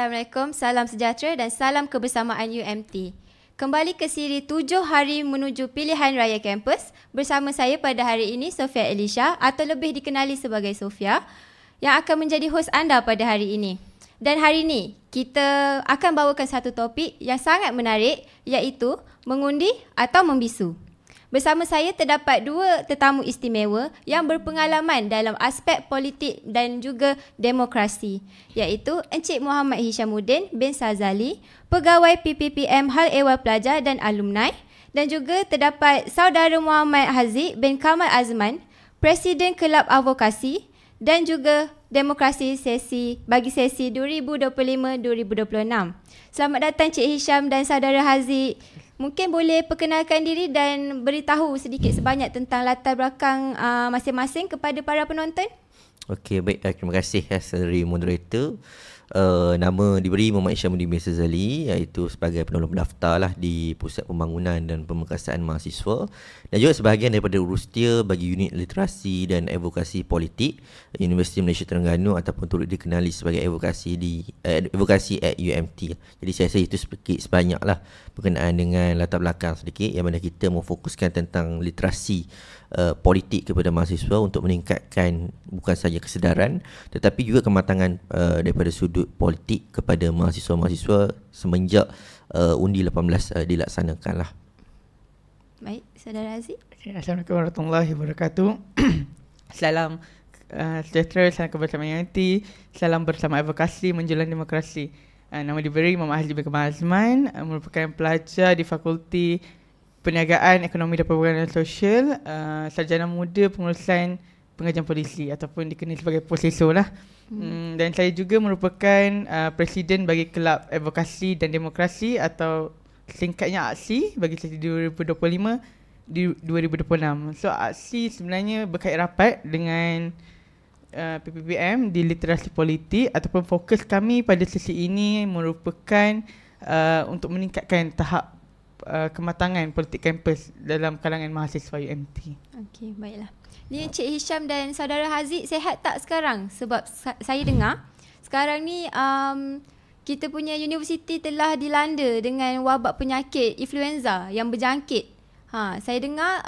Assalamualaikum, salam sejahtera dan salam kebersamaan UMT. Kembali ke siri 7 hari menuju pilihan raya kampus. Bersama saya pada hari ini Sofia Elisha atau lebih dikenali sebagai Sofia yang akan menjadi hos anda pada hari ini. Dan hari ini kita akan bawakan satu topik yang sangat menarik iaitu mengundi atau membisu. Bersama saya terdapat dua tetamu istimewa yang berpengalaman dalam aspek politik dan juga demokrasi, iaitu Encik Muhammad Hishamuddin bin Sazali, Pegawai PPPM Hal Ehwal Pelajar dan Alumni, dan juga terdapat Saudara Muhammad Haziq bin Kamal Azman, Presiden Kelab Advokasi dan juga Demokrasi bagi sesi 2025-2026. Selamat datang Cik Hisham dan Saudara Haziq. Mungkin boleh perkenalkan diri dan beritahu sedikit sebanyak tentang latar belakang masing-masing kepada para penonton. Okey, baik. Terima kasih dari moderator. Nama diberi Muhammad Hishamuddin bin Sazali, iaitu sebagai penolong pendaftar lah di Pusat Pembangunan dan Pemekasaan Mahasiswa, dan juga sebahagian daripada urustia bagi unit literasi dan advokasi politik Universiti Malaysia Terengganu ataupun turut dikenali sebagai advokasi at UMT. Jadi saya rasa itu sebanyak lah berkenaan dengan latar belakang sedikit, yang mana kita memfokuskan tentang literasi politik kepada mahasiswa untuk meningkatkan bukan saja kesedaran tetapi juga kematangan daripada sudut politik kepada mahasiswa-mahasiswa semenjak undi 18 dilaksanakan lah. Baik, Saudara Haziq. Assalamualaikum warahmatullahi wabarakatuh. Salam sejahtera, salam kebersamaan UMT, salam bersama advokasi menjelang demokrasi. Nama diberi Muhammad Haziq bin Kamal Azman, merupakan pelajar di Fakulti Perniagaan, Ekonomi dan Perhubungan Sosial, sarjana muda pengurusan pengajian polisi ataupun dikenali sebagai Posesor lah. Dan saya juga merupakan Presiden bagi Kelab Advokasi dan Demokrasi atau singkatnya AKSI bagi sesi 2025-2026. So AKSI sebenarnya berkait rapat dengan PPPM di literasi politik, ataupun fokus kami pada sesi ini merupakan untuk meningkatkan tahap kematangan politik kampus dalam kalangan mahasiswa UMT. Okey, baiklah. Ni Encik Hisham dan Saudara Haziq sihat tak sekarang? Sebab saya dengar sekarang ni kita punya universiti telah dilanda dengan wabak penyakit influenza yang berjangkit. Saya dengar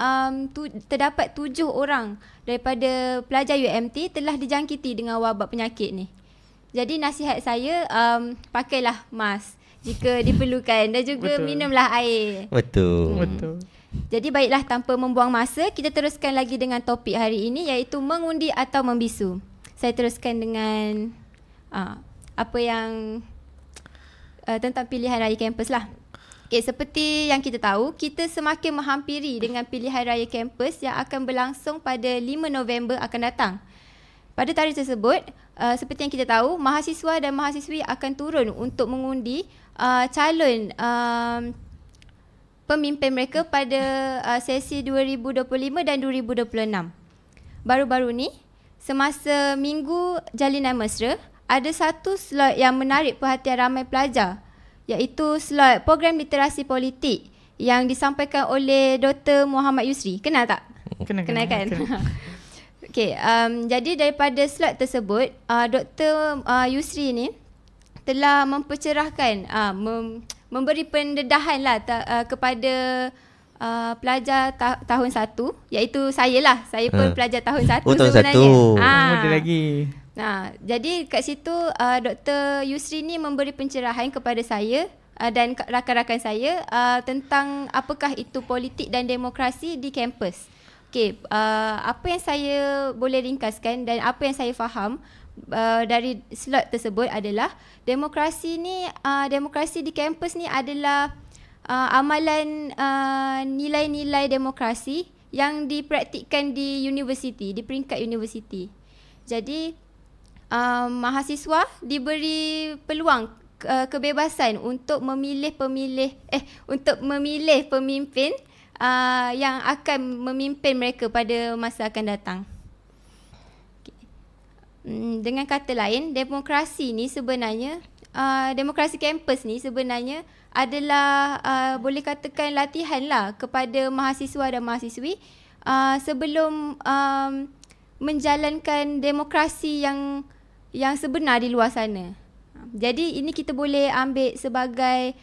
terdapat 7 orang daripada pelajar UMT telah dijangkiti dengan wabak penyakit ni. Jadi nasihat saya pakailah mask jika diperlukan dan juga minumlah air. Betul. Jadi baiklah, tanpa membuang masa, kita teruskan lagi dengan topik hari ini iaitu mengundi atau membisu. Saya teruskan dengan apa yang tentang pilihan raya kampus lah. Okay, seperti yang kita tahu, kita semakin menghampiri dengan pilihan raya kampus yang akan berlangsung pada 5 November akan datang. Pada tarikh tersebut, seperti yang kita tahu, mahasiswa dan mahasiswi akan turun untuk mengundi calon pemimpin mereka pada sesi 2025 dan 2026. Baru-baru ni, semasa Minggu Jalinan Mesra, ada satu slot yang menarik perhatian ramai pelajar, iaitu slot program literasi politik yang disampaikan oleh Dr. Muhammad Yusri. Kenal tak? Kenal kan? Okey, jadi daripada slot tersebut, Dr. Yusri ni telah mempercerahkan, memberi pendedahan lah kepada pelajar tahun 1, iaitu saya lah. Saya pun pelajar tahun 1 sebenarnya. Muda lagi. Jadi kat situ Dr. Yusri ni memberi pencerahan kepada saya dan rakan-rakan saya tentang apakah itu politik dan demokrasi di kampus. Okey, apa yang saya boleh ringkaskan dan apa yang saya faham dari slot tersebut adalah demokrasi di kampus ni adalah amalan nilai-nilai demokrasi yang dipraktikkan di universiti, di peringkat universiti. Jadi mahasiswa diberi peluang kebebasan untuk memilih pemimpin yang akan memimpin mereka pada masa akan datang. Dengan kata lain, demokrasi ni sebenarnya, demokrasi kampus ni sebenarnya adalah boleh katakan latihan lah kepada mahasiswa dan mahasiswi sebelum menjalankan demokrasi yang sebenar di luar sana. Jadi ini kita boleh ambil sebagai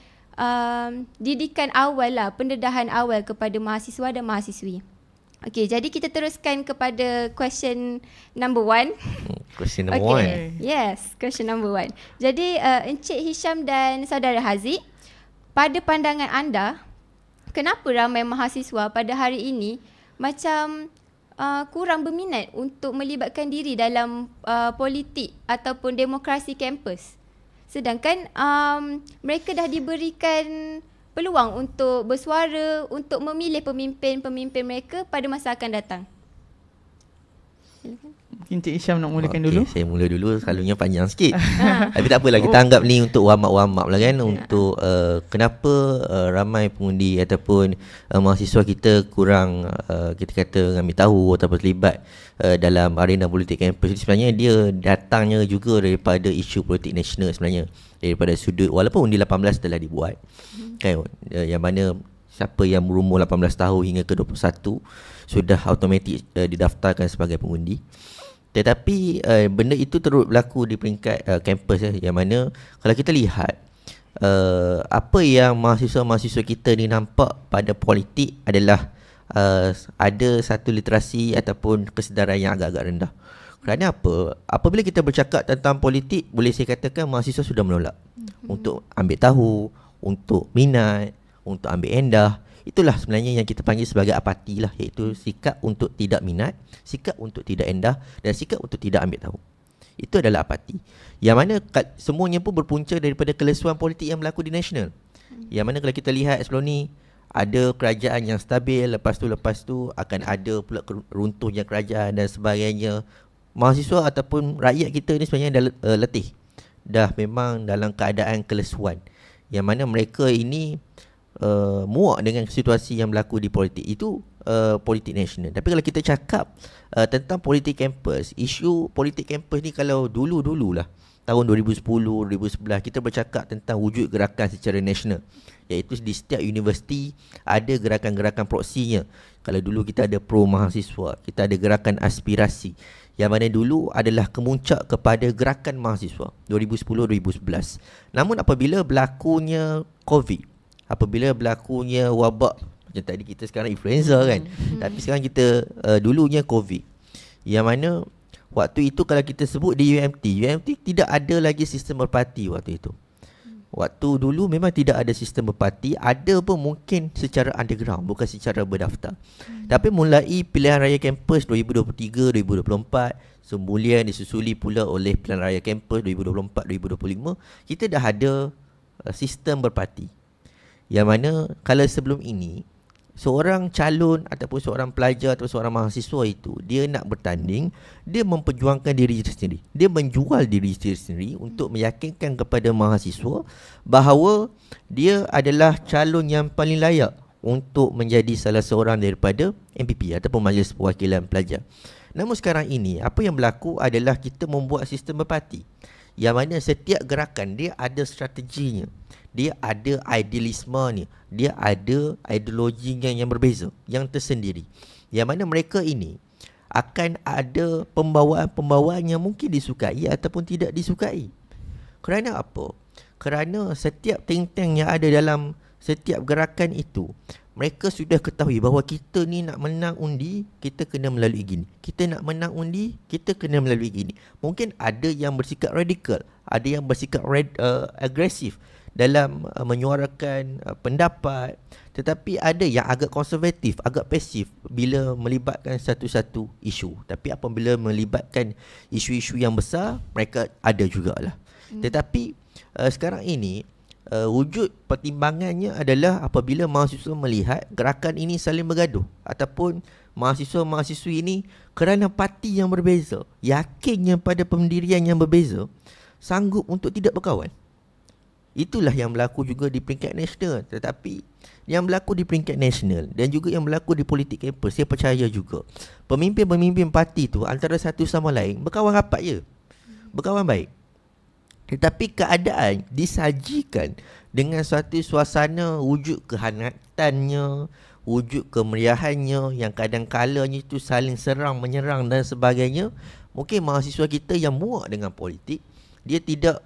didikan awal lah, pendedahan awal kepada mahasiswa dan mahasiswi. Okey, jadi kita teruskan kepada question number 1. Question number 1. Yes, question number 1. Jadi Encik Hisham dan Saudara Haziq, pada pandangan anda, kenapa ramai mahasiswa pada hari ini macam kurang berminat untuk melibatkan diri dalam politik ataupun demokrasi kampus? Sedangkan mereka dah diberikan peluang untuk bersuara, untuk memilih pemimpin-pemimpin mereka pada masa akan datang. Silakan. Mungkin Cik Hisham nak mulakan dulu. Saya mula dulu, selalunya panjang sikit. Tapi tak apalah, kita anggap ni untuk warm up lah kan. Untuk kenapa ramai pengundi ataupun mahasiswa kita kurang kita kata ambil tahu ataupun terlibat dalam arena politik kampus. Sebenarnya dia datangnya juga daripada isu politik nasional sebenarnya. Daripada sudut, walaupun undi 18 telah dibuat kan, yang mana siapa yang berumur 18 tahun hingga ke 21 sudah automatik didaftarkan sebagai pengundi. Tetapi benda itu terus berlaku di peringkat kampus yang mana kalau kita lihat apa yang mahasiswa-mahasiswa kita ni nampak pada politik adalah ada satu literasi ataupun kesedaran yang agak-agak rendah. Kerana apa? Apabila kita bercakap tentang politik, boleh saya katakan mahasiswa sudah menolak untuk ambil tahu, untuk minat, untuk ambil endah. Itulah sebenarnya yang kita panggil sebagai apati lah, iaitu sikap untuk tidak minat, sikap untuk tidak endah dan sikap untuk tidak ambil tahu. Itu adalah apati. Yang mana semuanya pun berpunca daripada kelesuan politik yang berlaku di nasional. Yang mana kalau kita lihat sebelum ni, ada kerajaan yang stabil, lepas tu akan ada pula runtuhnya kerajaan dan sebagainya. Mahasiswa ataupun rakyat kita ni sebenarnya dah letih. Dah memang dalam keadaan kelesuan. Yang mana mereka ini muak dengan situasi yang berlaku di politik. Itu politik nasional. Tapi kalau kita cakap tentang politik kampus, isu politik kampus ni kalau dulu-dululah, tahun 2010, 2011, kita bercakap tentang wujud gerakan secara nasional. Iaitu di setiap universiti ada gerakan-gerakan proksinya. Kalau dulu kita ada pro mahasiswa, kita ada gerakan aspirasi. Yang mana dulu adalah kemuncak kepada gerakan mahasiswa 2010-2011. Namun apabila berlakunya COVID, apabila berlakunya wabak, macam tadi kita sekarang influenza kan, tapi sekarang kita dulunya COVID, yang mana waktu itu kalau kita sebut di UMT tidak ada lagi sistem berparti waktu itu. Waktu dulu memang tidak ada sistem berparti, ada pun mungkin secara underground, bukan secara berdaftar. Tapi mulai pilihan raya kampus 2023-2024, kemudian disusuli pula oleh pilihan raya kampus 2024-2025, kita dah ada sistem berparti. Yang mana kalau sebelum ini, seorang calon ataupun seorang pelajar atau seorang mahasiswa itu, dia nak bertanding, dia memperjuangkan diri sendiri. Dia menjual diri sendiri untuk meyakinkan kepada mahasiswa bahawa dia adalah calon yang paling layak untuk menjadi salah seorang daripada MPP ataupun Majlis Perwakilan Pelajar. Namun sekarang ini, apa yang berlaku adalah kita membuat sistem berparti. Yang mana setiap gerakan dia ada strateginya. Dia ada idealismenya, dia ada ideologinya yang berbeza, yang tersendiri. Yang mana mereka ini akan ada pembawaan-pembawaan yang mungkin disukai ataupun tidak disukai. Kerana apa? Kerana setiap think tank yang ada dalam setiap gerakan itu, mereka sudah ketahui bahawa kita ni nak menang undi, kita kena melalui gini. Kita nak menang undi, kita kena melalui gini. Mungkin ada yang bersikap radikal, ada yang bersikap agresif dalam menyuarakan pendapat, tetapi ada yang agak konservatif, agak pasif bila melibatkan satu-satu isu. Tapi apabila melibatkan isu-isu yang besar, mereka ada jugalah. Tetapi sekarang ini wujud pertimbangannya adalah apabila mahasiswa melihat gerakan ini saling bergaduh, ataupun mahasiswa-mahasiswi ini kerana parti yang berbeza, yakinnya pada pendirian yang berbeza, sanggup untuk tidak berkawan. Itulah yang berlaku juga di peringkat nasional. Tetapi yang berlaku di peringkat nasional dan juga yang berlaku di politik kampus, saya percaya juga pemimpin-pemimpin parti tu antara satu sama lain berkawan rapat je, berkawan baik. Tetapi keadaan disajikan dengan suatu suasana wujud kehangatannya, wujud kemeriahannya, yang kadang-kalanya itu saling serang menyerang dan sebagainya. Mungkin mahasiswa kita yang muak dengan politik, dia tidak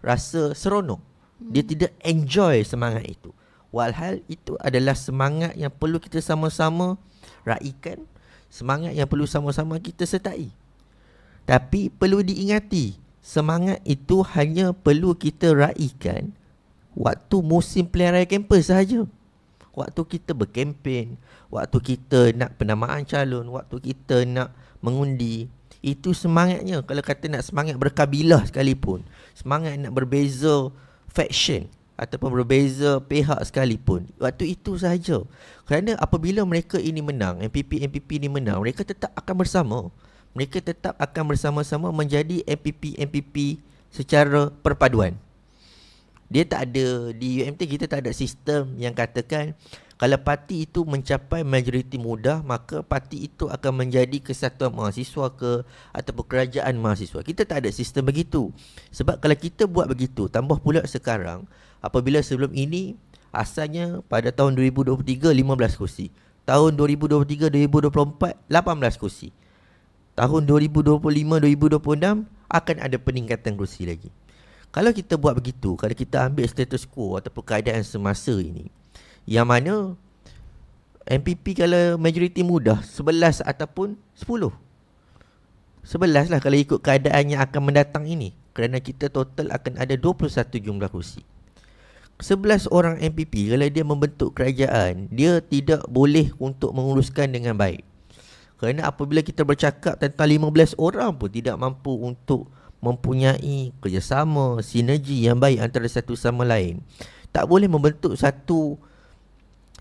rasa seronok. Dia tidak enjoy semangat itu. Walhal itu adalah semangat yang perlu kita sama-sama raikan, semangat yang perlu sama-sama kita sertai. Tapi perlu diingati, semangat itu hanya perlu kita raikan waktu musim pilihan raya kampus sahaja. Waktu kita berkempen, waktu kita nak penamaan calon, waktu kita nak mengundi. Itu semangatnya. Kalau kata nak semangat berkabilah sekalipun, semangat nak berbeza faction ataupun berbeza pihak sekalipun, waktu itu sahaja. Kerana apabila mereka ini menang, MPP ini menang, mereka tetap akan bersama. Mereka tetap akan bersama-sama menjadi MPP secara perpaduan. Dia tak ada, di UMT kita tak ada sistem yang katakan kalau parti itu mencapai majoriti mudah, maka parti itu akan menjadi kesatuan mahasiswa ataupun kerajaan mahasiswa. Kita tak ada sistem begitu. Sebab kalau kita buat begitu, tambah pula sekarang, apabila sebelum ini asalnya pada tahun 2023 15 kursi. Tahun 2023-2024 18 kursi. Tahun 2025-2026 akan ada peningkatan kursi lagi. Kalau kita buat begitu, kalau kita ambil status quo ataupun keadaan semasa ini, yang mana MPP kalau majoriti mudah 11 ataupun 10. 11 lah kalau ikut keadaan yang akan mendatang ini. Kerana kita total akan ada 21 jumlah kursi. 11 orang MPP kalau dia membentuk kerajaan, dia tidak boleh untuk menguruskan dengan baik. Kerana apabila kita bercakap tentang 15 orang pun tidak mampu untuk mempunyai kerjasama, sinergi yang baik antara satu sama lain. Tak boleh membentuk satu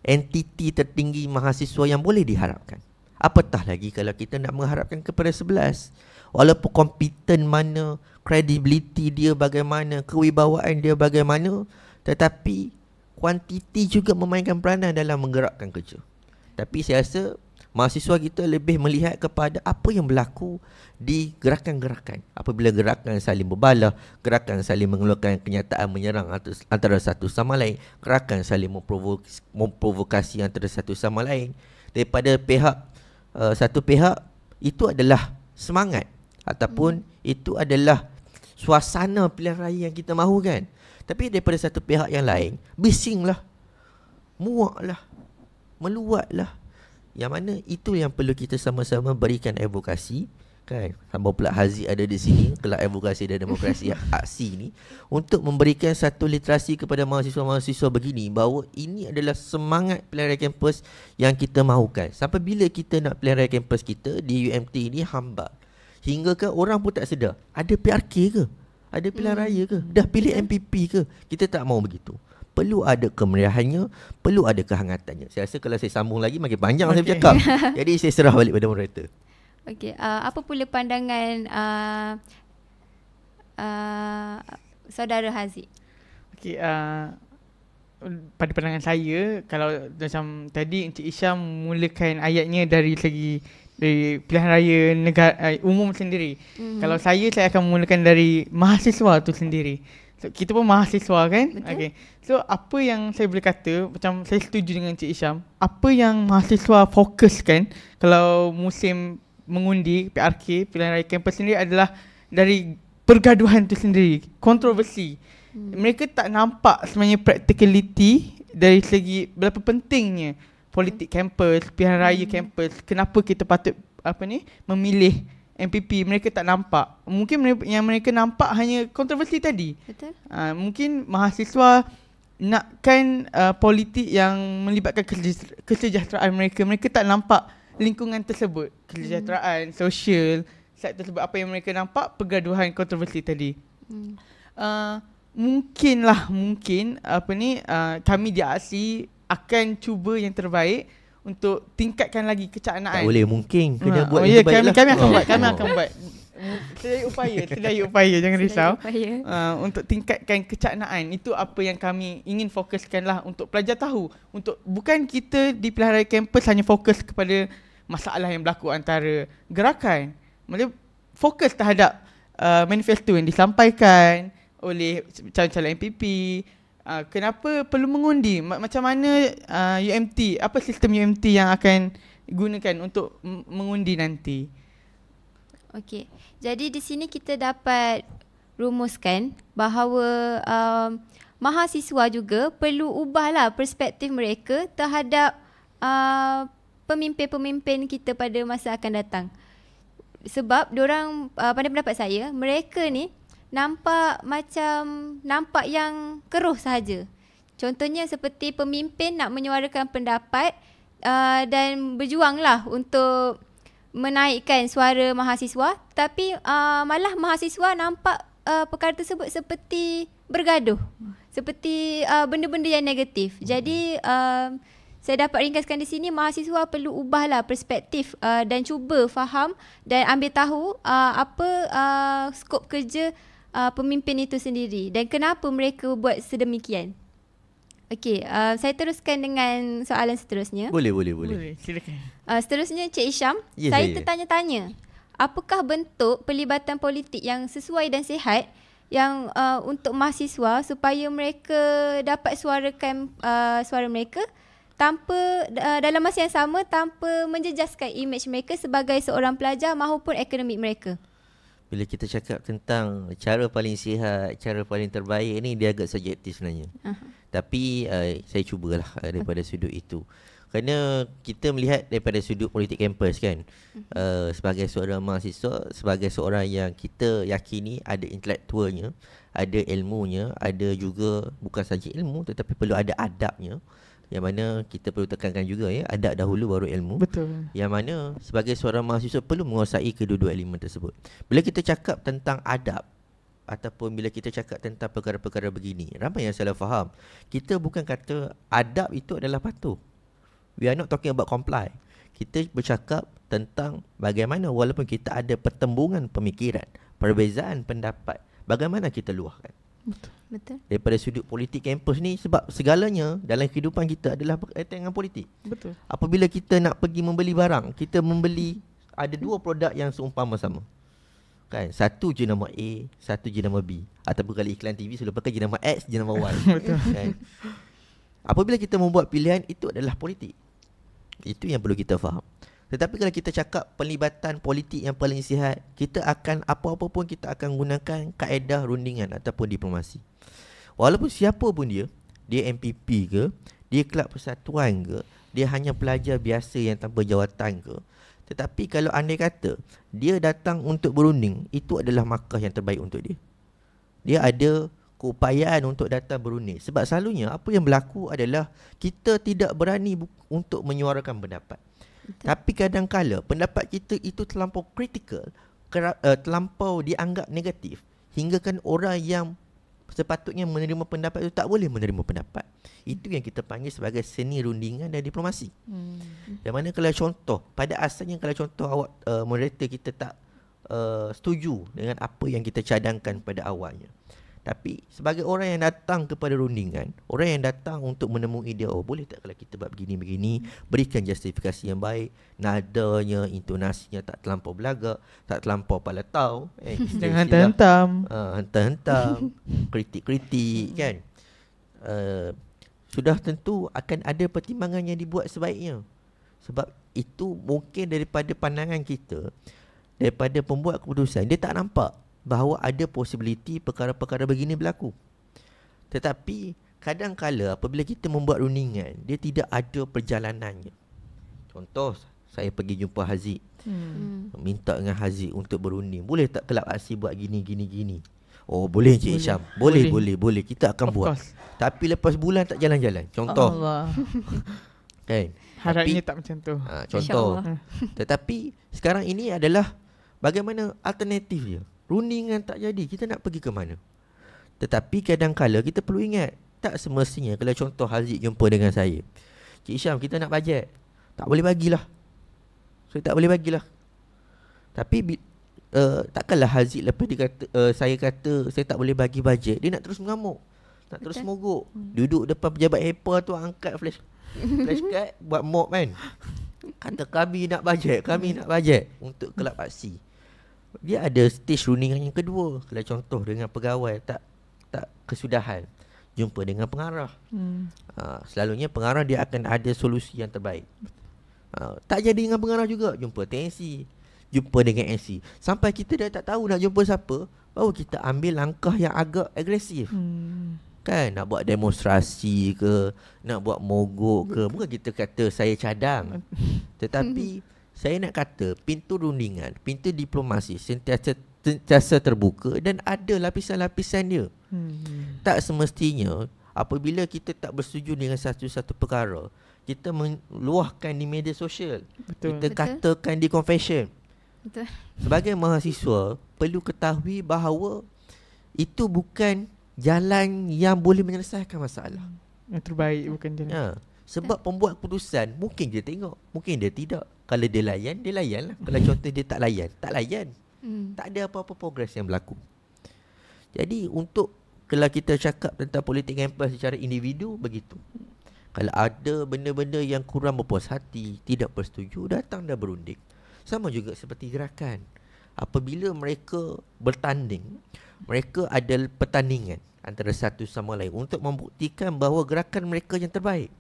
entiti tertinggi mahasiswa yang boleh diharapkan. Apatah lagi kalau kita nak mengharapkan kepada 11. Walaupun kompeten mana, credibility dia bagaimana, kewibawaan dia bagaimana, tetapi kuantiti juga memainkan peranan dalam menggerakkan kerja. Tapi saya rasa mahasiswa kita lebih melihat kepada apa yang berlaku di gerakan-gerakan. Apabila gerakan saling berbalah, gerakan saling mengeluarkan kenyataan menyerang antara satu sama lain, gerakan saling memprovokasi antara satu sama lain, daripada pihak satu pihak, itu adalah semangat ataupun itu adalah suasana pilihan raya yang kita mahukan. Tapi daripada satu pihak yang lain, bisinglah, muaklah, meluatlah. Yang mana itu yang perlu kita sama-sama berikan advokasi, kan? Sama pula Haziq ada di sini, Kelab Advokasi dan Demokrasi Aksi ni, untuk memberikan satu literasi kepada mahasiswa-mahasiswa begini, bahawa ini adalah semangat pilihan raya kampus yang kita mahukan. Sampai bila kita nak pilihan raya kampus kita di UMT ini hamba, hingga ke orang pun tak sedar, ada PRK ke? Ada pilihan raya ke? Dah pilih MPP ke? Kita tak mahu begitu. Perlu ada kemeriahannya, perlu ada kehangatannya. Saya rasa kalau saya sambung lagi makin panjang saya bercakap. Jadi saya serah balik pada moderator. Okey, apa pula pandangan saudara Haziq? Okey, pada pandangan saya, kalau macam tadi Encik Isham mulakan ayatnya dari segi pilihan raya negara umum sendiri. Kalau saya akan mulakan dari mahasiswa tu sendiri. So, kita pun mahasiswa kan? Okay. So apa yang saya boleh kata, macam saya setuju dengan Encik Isham, apa yang mahasiswa fokuskan kalau musim mengundi PRK, pilihan raya kampus sendiri, adalah dari pergaduhan tu sendiri, kontroversi. Mereka tak nampak sebenarnya practicality dari segi berapa pentingnya politik kampus, pilihan raya kampus, kenapa kita patut memilih MPP. Mereka tak nampak. Mungkin yang mereka nampak hanya kontroversi tadi. Betul. Mungkin mahasiswa nakkan politik yang melibatkan kesejahteraan mereka. Mereka tak nampak lingkungan tersebut, kesejahteraan, sosial, tersebut. Apa yang mereka nampak, pergaduhan, kontroversi tadi. Mungkin kami di ASI akan cuba yang terbaik untuk tingkatkan lagi kecaknaan. Tak boleh, mungkin kena buat yang terbaik lah. Kami akan buat sedaya upaya jangan risau. Untuk tingkatkan kecaknaan. Itu apa yang kami ingin fokuskan lah, untuk pelajar tahu. Untuk bukan kita di pilihan raya kampus hanya fokus kepada masalah yang berlaku antara gerakan. Maksudnya fokus terhadap manifesto yang disampaikan oleh calon-calon MPP. Kenapa perlu mengundi? Macam mana UMT, apa sistem UMT yang akan gunakan untuk mengundi nanti? Okey. Jadi di sini kita dapat rumuskan bahawa mahasiswa juga perlu ubahlah perspektif mereka terhadap pemimpin-pemimpin kita pada masa akan datang. Sebab diorang, pada pendapat saya, mereka ni nampak yang keruh sahaja. Contohnya seperti pemimpin nak menyuarakan pendapat dan berjuanglah untuk menaikkan suara mahasiswa, tapi malah mahasiswa nampak perkara tersebut seperti bergaduh, seperti benda-benda yang negatif. Jadi saya dapat ringkaskan di sini, mahasiswa perlu ubahlah perspektif dan cuba faham dan ambil tahu apa skop kerja pemimpin itu sendiri dan kenapa mereka buat sedemikian. Okey, saya teruskan dengan soalan seterusnya. Boleh. Silakan. Seterusnya Cik Isham, Ya, saya saya. tertanya-tanya, apakah bentuk pelibatan politik yang sesuai dan sihat yang untuk mahasiswa supaya mereka dapat suarakan suara mereka tanpa dalam masa yang sama tanpa menjejaskan imej mereka sebagai seorang pelajar maupun akademik mereka? Bila kita cakap tentang cara paling sihat, cara paling terbaik ni, dia agak subjektif sebenarnya. Tapi saya cubalah daripada sudut itu. Kerana kita melihat daripada sudut politik kampus kan, sebagai seorang mahasiswa, sebagai seorang yang kita yakini ada intelektualnya, ada ilmunya, ada juga bukan saja ilmu tetapi perlu ada adabnya. Yang mana kita perlu tekankan juga ya, adab dahulu baru ilmu. Betul. Yang mana sebagai seorang mahasiswa perlu menguasai kedua-dua elemen tersebut. Bila kita cakap tentang adab ataupun bila kita cakap tentang perkara-perkara begini, ramai yang salah faham. Kita bukan kata adab itu adalah patuh. We are not talking about comply. Kita bercakap tentang bagaimana walaupun kita ada pertembungan pemikiran, perbezaan pendapat, bagaimana kita luahkan. Betul. Daripada sudut politik kampus ni, sebab segalanya dalam kehidupan kita adalah berkaitan dengan politik. Betul. Apabila kita nak pergi membeli barang, kita membeli ada dua produk yang seumpama sama. Kan? Satu jenama A, satu jenama B. Ataupun kalau iklan TV selalu pakai jenama X, jenama Y. Betul. Kan? Apabila kita membuat pilihan, itu adalah politik. Itu yang perlu kita faham. Tetapi kalau kita cakap pelibatan politik yang paling sihat, kita akan apa-apa pun kita akan gunakan kaedah rundingan ataupun diplomasi. Walaupun siapa pun dia MPP ke, dia kelab persatuan ke, dia hanya pelajar biasa yang tanpa jawatan ke, tetapi kalau andai kata dia datang untuk berunding, itu adalah markah yang terbaik untuk dia. Dia ada keupayaan untuk datang berunding. Sebab selalunya apa yang berlaku adalah kita tidak berani untuk menyuarakan pendapat. Betul. Tapi kadang-kala pendapat kita itu terlampau kritikal, terlampau dianggap negatif, hingga kan orang yang sepatutnya menerima pendapat itu tak boleh menerima pendapat. Itu yang kita panggil sebagai seni rundingan dan diplomasi. Yang mana kalau contoh, pada asalnya kalau contoh awak moderator kita tak setuju dengan apa yang kita cadangkan pada awalnya, tapi sebagai orang yang datang kepada rundingan, orang yang datang untuk menemui dia, oh boleh tak kalau kita buat begini-begini, berikan justifikasi yang baik, nadanya, intonasinya tak terlampau belagak, tak terlampau palatau, Jangan hentam, hentam, kritik-kritik kan. Sudah tentu akan ada pertimbangan yang dibuat sebaiknya. Sebab itu mungkin daripada pandangan kita, daripada pembuat keputusan, dia tak nampak bahawa ada possibility perkara-perkara begini berlaku. Tetapi kadang-kala apabila kita membuat rundingan, dia tidak ada perjalanannya. Contoh, saya pergi jumpa Haziq, minta dengan Haziq untuk berunding. Boleh tak kelab aksi buat gini. Oh boleh Cik Isham. Boleh. Kita akan buat. Tapi lepas bulan tak jalan-jalan. Contoh. Allah. Kan? Harapnya tak macam tu. Contoh. Tetapi sekarang ini adalah bagaimana alternatif dia. Rundingan tak jadi, kita nak pergi ke mana? Tetapi kadang-kala kita perlu ingat, tak semestinya kalau contoh Haziq jumpa dengan saya, Cik Isham kita nak bajet, tak boleh bagilah. Saya tak boleh bagilah. Tapi takkanlah Haziq lepas dia kata, saya kata saya tak boleh bagi bajet, dia nak terus mengamuk, nak terus mogok. Duduk depan pejabat HEPA tu, angkat flashcard buat mob kan. Kata kami nak bajet untuk kelab aksi. Dia ada stage rundingan yang kedua. Kalau contoh dengan pegawai tak kesudahan, jumpa dengan pengarah. Selalunya pengarah dia akan ada solusi yang terbaik. Tak jadi dengan pengarah juga, jumpa tensi, jumpa dengan MC. Sampai kita dah tak tahu nak jumpa siapa, baru kita ambil langkah yang agak agresif. Kan, nak buat demonstrasi ke, nak buat mogok ke. Bukan kita kata saya cadang, tetapi saya nak kata pintu rundingan, pintu diplomasi sentiasa terbuka dan ada lapisan-lapisan dia. Tak semestinya apabila kita tak bersetuju dengan satu-satu perkara, kita meluahkan di media sosial. Betul. Kita katakan di confession. Betul. Sebagai mahasiswa, perlu ketahui bahawa itu bukan jalan yang boleh menyelesaikan masalah. Yang terbaik bukan jalan. Ya, sebab pembuat keputusan mungkin dia tengok, mungkin dia tidak. Kalau dia layan lah. Kalau contoh dia tak layan. Tak ada apa-apa progres yang berlaku. Jadi kalau kita cakap tentang politik kampus secara individu, begitu. Kalau ada benda-benda yang kurang berpuas hati, tidak bersetuju, datang dan berunding. Sama juga seperti gerakan. Apabila mereka bertanding, mereka ada pertandingan antara satu sama lain untuk membuktikan bahawa gerakan mereka yang terbaik.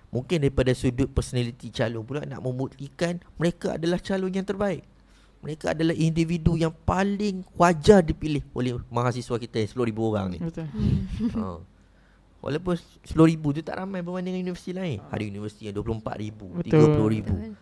Mungkin daripada sudut personality calon pula nak membuktikan mereka adalah calon yang terbaik. Mereka adalah individu yang paling wajar dipilih oleh mahasiswa kita yang 10,000 orang ni. Betul. Walaupun 10,000 tu tak ramai berbanding dengan universiti lain. Ada universiti yang 24,000, Betul.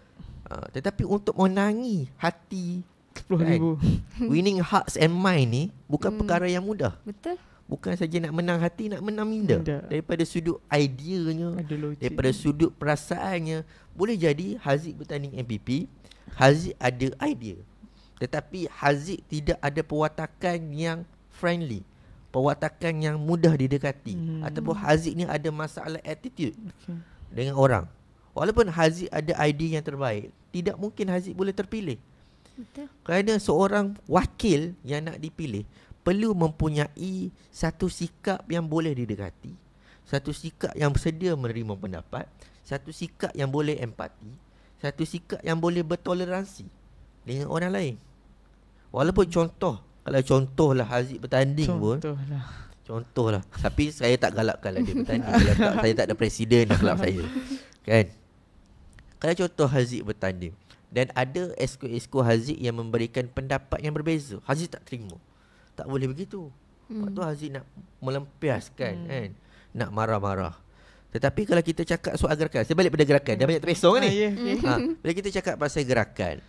30,000. Tetapi untuk menangi hati 10,000. winning hearts and mind ni bukan perkara yang mudah. Betul. Bukan saja nak menang hati, nak menang minda. Daripada sudut ideanya, daripada sudut perasaannya, boleh jadi Haziq bertanding MPP, Haziq ada idea, tetapi Haziq tidak ada perwatakan yang friendly, perwatakan yang mudah didekati, ataupun Haziq ni ada masalah attitude dengan orang. Walaupun Haziq ada idea yang terbaik, tidak mungkin Haziq boleh terpilih. Betul. Kerana seorang wakil yang nak dipilih perlu mempunyai satu sikap yang boleh didekati, satu sikap yang bersedia menerima pendapat, satu sikap yang boleh empati, satu sikap yang boleh bertoleransi dengan orang lain. Walaupun kalau contohlah Haziq bertanding pun, contohlah. Tapi saya tak galakkanlah dia bertanding. Kalau tak, saya tak ada presiden dalam kelab saya. Kan? Kalau contoh Haziq bertanding dan ada esko-esko Haziq yang memberikan pendapat yang berbeza, Haziq tak terima. Tak boleh begitu. Waktu Haziq nak melampiaskan kan, nak marah-marah. Tetapi kalau kita cakap soal gerakan, saya balik pada gerakan. Dah banyak terpesong kan ni. Bila kita cakap pasal gerakan,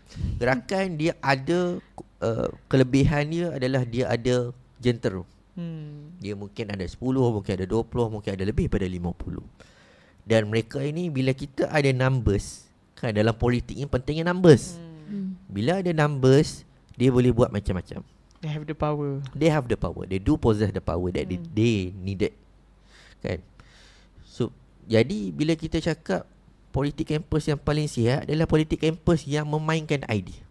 dia ada kelebihan dia adalah dia ada jentera. Dia mungkin ada 10, mungkin ada 20, mungkin ada lebih pada 50. Dan mereka ini bila kita ada numbers, kan dalam politik ni pentingnya numbers. Bila ada numbers, dia boleh buat macam-macam. They have the power. They do possess the power that they needed. Kan? So, jadi bila kita cakap politik kampus yang paling sihat adalah politik kampus yang memainkan idea.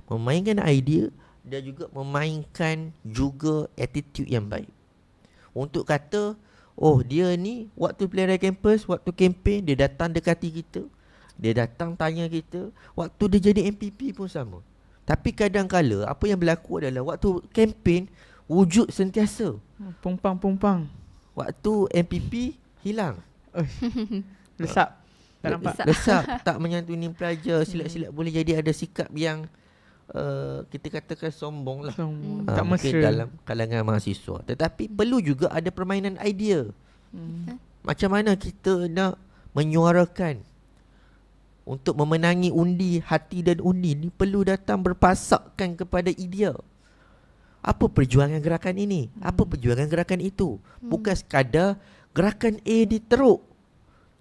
Memainkan idea dan juga memainkan juga attitude yang baik. Untuk kata, oh dia ni waktu pilihan raya kampus, waktu kempen dia datang dekati kita, dia datang tanya kita. Waktu dia jadi MPP pun sama. Tapi kadang-kala apa yang berlaku adalah waktu kempen wujud sentiasa. Pumpang. Waktu MPP hilang. Lesap. Tak nampak. Lesap. Tak menyantuni pelajar. Silap-silap boleh jadi ada sikap yang kita katakan sombong lah. Tak mungkin mesra dalam kalangan mahasiswa. Tetapi perlu juga ada permainan idea. Macam mana kita nak menyuarakan untuk memenangi undi hati dan undi ni perlu datang berpasakkan kepada idea. Apa perjuangan gerakan ini? Apa perjuangan gerakan itu? Bukan sekadar gerakan A diteruk.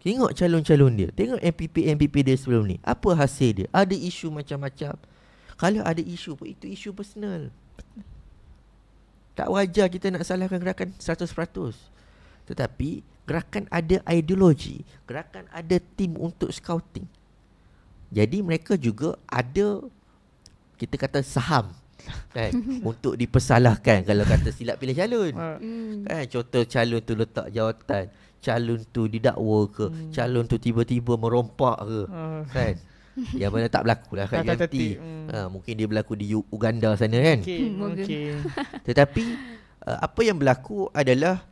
Tengok calon-calon dia. Tengok MPP dia sebelum ni. Apa hasil dia? Ada isu macam-macam. Kalau ada isu pun, itu isu personal. Tak wajar kita nak salahkan gerakan 100%. Tetapi gerakan ada ideologi. Gerakan ada tim untuk scouting. Jadi mereka juga ada, kita kata saham kan, untuk dipersalahkan kalau kata silap pilih calon. Kan, contoh calon tu letak jawatan, calon tu didakwa ke, calon tu tiba-tiba merompak ke, kan. Yang mana tak berlaku lah kan, mungkin dia berlaku di Uganda sana kan. Tetapi apa yang berlaku adalah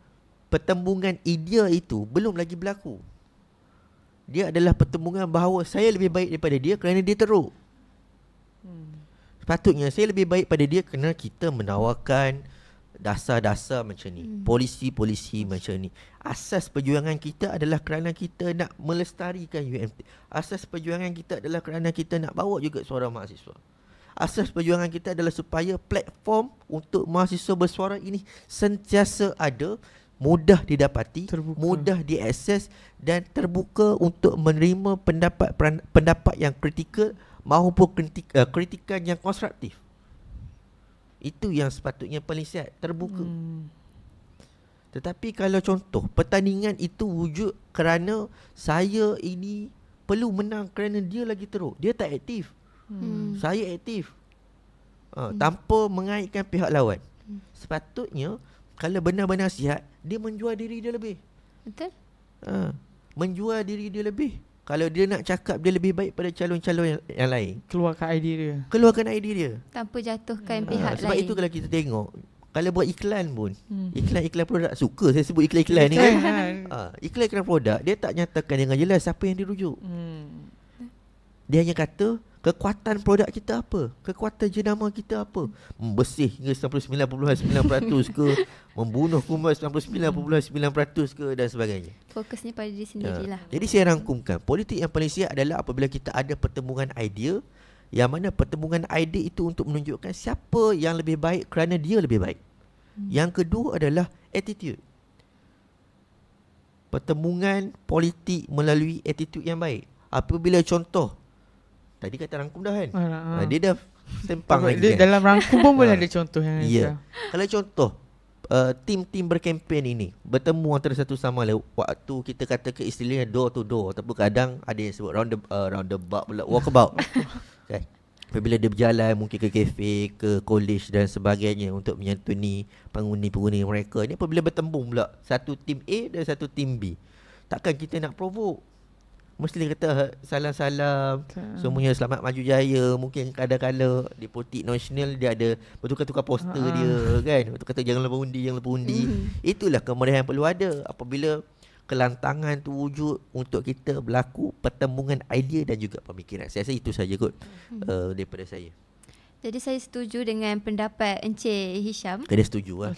pertembungan idea itu belum lagi berlaku. Dia adalah pertembungan bahawa saya lebih baik daripada dia kerana dia teruk. Sepatutnya saya lebih baik pada dia kerana kita menawarkan dasar-dasar macam ni, polisi-polisi macam ni. Asas perjuangan kita adalah kerana kita nak melestarikan UMT. Asas perjuangan kita adalah kerana kita nak bawa juga suara mahasiswa. Asas perjuangan kita adalah supaya platform untuk mahasiswa bersuara ini sentiasa ada, mudah didapati, mudah diakses dan terbuka untuk menerima pendapat yang kritikal maupun kritikan yang konstruktif. Itu yang sepatutnya paling sihat, terbuka. Tetapi kalau contoh pertandingan itu wujud kerana saya ini perlu menang kerana dia lagi teruk, dia tak aktif, saya aktif, tanpa mengaitkan pihak lawan. Sepatutnya kalau benar-benar sihat, dia menjual diri dia lebih. Betul. Menjual diri dia lebih. Kalau dia nak cakap dia lebih baik pada calon-calon yang lain, keluarkan idea dia. Keluarkan idea dia. Tanpa jatuhkan pihak Sebab lain. itu kalau kita tengok, kalau buat iklan pun, iklan-iklan produk, suka saya sebut iklan-iklan ni kan. Iklan-iklan produk, dia tak nyatakan dengan jelas siapa yang dirujuk. Dia hanya kata kekuatan produk kita apa, kekuatan jenama kita apa, membersih hingga 99.9% ke, membunuh kuman 99.9% ke dan sebagainya. Fokusnya pada diri sendirilah. Jadi saya rangkumkan, politik yang paling sihat adalah apabila kita ada pertembungan idea, yang mana pertembungan idea itu untuk menunjukkan siapa yang lebih baik kerana dia lebih baik. Yang kedua adalah attitude. Pertembungan politik melalui attitude yang baik. Apabila contoh, tadi kata rangkum dah kan, dia dah sempang lagi dia kan. dalam rangkum pun boleh ada contoh yang Ya. Kalau contoh tim-tim berkempen ini bertemu antara satu sama lain, waktu kita kata ke istilahnya door to door, ataupun kadang ada yang sebut roundabout pula, walkabout. Kan? Apabila dia berjalan mungkin ke kafe, ke college dan sebagainya untuk menyantuni penghuni-penghuni mereka. Ini apabila bertembung pula satu tim A dan satu tim B, takkan kita nak provoke. Mesti kata salam-salam, semuanya selamat maju jaya. Mungkin kadang-kadang di politik nasional dia ada bertukar-tukar poster dia kan, untuk kata jangan lupa undi, jangan lupa undi. Itulah kemeriahan yang perlu ada apabila kelantangan tu wujud untuk kita berlaku pertembungan idea dan juga pemikiran. Saya rasa itu saja kot daripada saya. Jadi saya setuju dengan pendapat Encik Hisham. Dia setuju lah.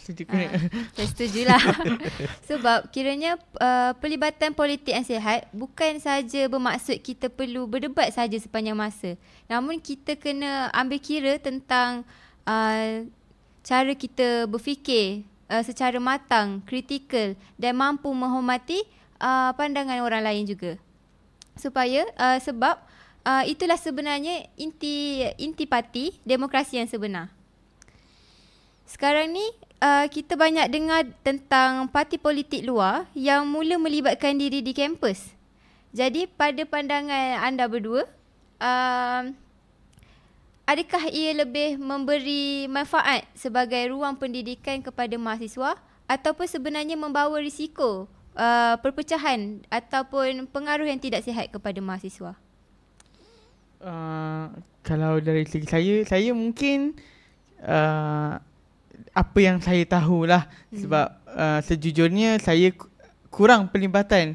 Saya setujulah. Sebab kiranya pelibatan politik yang sihat bukan saja bermaksud kita perlu berdebat saja sepanjang masa. Namun kita kena ambil kira tentang cara kita berfikir secara matang, kritikal dan mampu menghormati pandangan orang lain juga. Sebab itulah sebenarnya inti demokrasi yang sebenar. Sekarang ni kita banyak dengar tentang parti politik luar yang mula melibatkan diri di kampus. Jadi pada pandangan anda berdua, adakah ia lebih memberi manfaat sebagai ruang pendidikan kepada mahasiswa ataupun sebenarnya membawa risiko perpecahan ataupun pengaruh yang tidak sihat kepada mahasiswa? Kalau dari segi saya mungkin apa yang saya tahulah, sebab sejujurnya saya kurang pelibatan